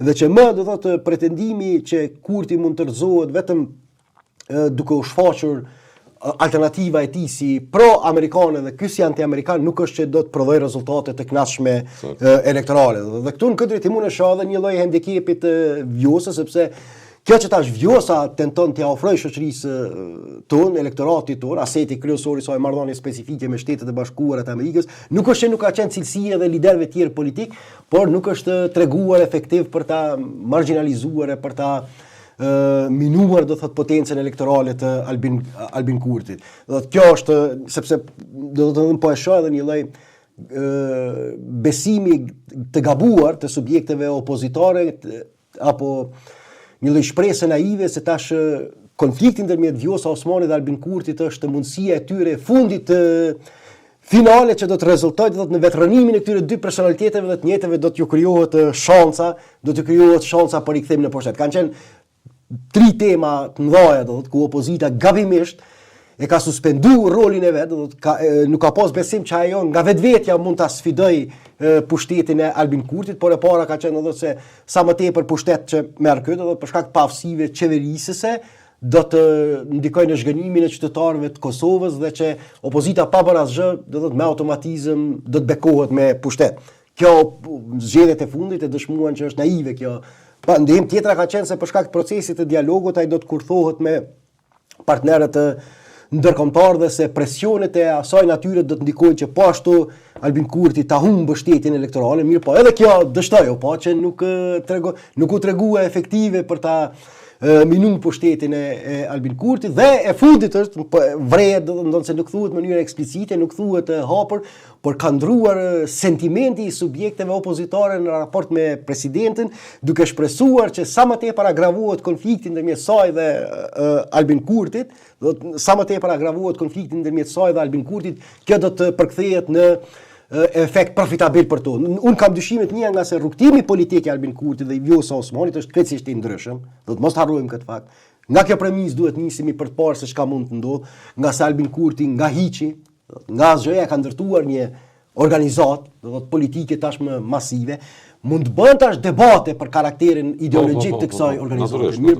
Dhe që më do thotë pretendimi që Kurti mund të rrezohet vetëm duke u shfaqur alternativa e tij si pro-amerikane dhe ky si anti-amerikan nuk është që do të prodhoj rezultate të kënaqshme elektorale. Dhe këtu në këtë drejtim unë shoh edhe një lloj handicapit të vjosës, sepse kjo që tash vjosa tenton t'ia ofroj shoqërisë tonë, elektoratit tonë, aseti kryesor i saj marrëdhënie specifike me Shtetet e Bashkuara të Amerikës, nuk është që nuk ka qenë cilësi edhe liderëve të tjerë politik, por nuk është treguar efektiv për ta marginalizuar e për ta minuar do thot potencën elektorale të Albin Kurtit. Do thot kjo është sepse do të thonë po e shoh edhe një lloj besimi të gabuar të subjekteve opozitare apo një lloj shpresë naive se tash konflikti ndërmjet Vjosa Osmanit dhe Albin Kurtit është mundësia e tyre fundit të finale që do të rezultojë do të në vetërrënimin e këtyre dy personaliteteve dhe të njëjtave do t'ju krijohet shanca, për rikthim në pushtet. Kanë qenë 3 tema të mëdha do të ku opozita gabimisht e ka suspenduar rolin e vet, do të nuk ka pas besim që ajo nga vetvetja mund ta sfidoj pushtetin e Albin Kurtit, por e para ka qenë do të se sa më tepër pushtet që merr ky, do të për shkak të pavësive qeverisëse do të ndikojë në zhgënjimin e qytetarëve të Kosovës dhe që opozita pa bërë asgjë do të me automatizëm do të bekohet me pushtet. Kjo zgjedhjet e fundit e dëshmuan që është naive kjo. Pa ndihmë tjetra ka qenë se për shkak të procesit të dialogut ai do të kurthohet me partnerët ndërkombëtar dhe se presionet e asaj natyre do të ndikojnë që po ashtu Albin Kurti ta humbë mbështetjen elektorale, mirë po edhe kjo dështoi, po që nuk u tregua efektive për ta minun pushtetin e Albin Kurtit dhe e fundit është vret, do se nuk thuhet në mënyrë eksplicite, nuk thuhet hapur, por ka ndruar sentimenti i subjekteve opozitare në raport me presidentin, duke shpresuar që sa më tepër agravohet konflikti ndërmjet saj dhe Albin Kurtit, sa më tepër agravohet konflikti ndërmjet saj dhe Albin Kurtit, kjo do të përkthehet në efekt profitabil për to. Unë kam dyshimet mia nga se rrugtimi politik i Albin Kurtit dhe i Vjosa Osmanit është krejtësisht i ndryshëm. Do të mos harrojmë këtë fakt. Nga kjo premisë duhet nisemi për të parë se çka mund të ndodhë, nga se Albin Kurti nga hiçi, nga asgjëja ka ndërtuar një organizatë, do të thotë politike tashmë masive, mund të bëhen tash debate për karakterin ideologjik të kësaj organizate.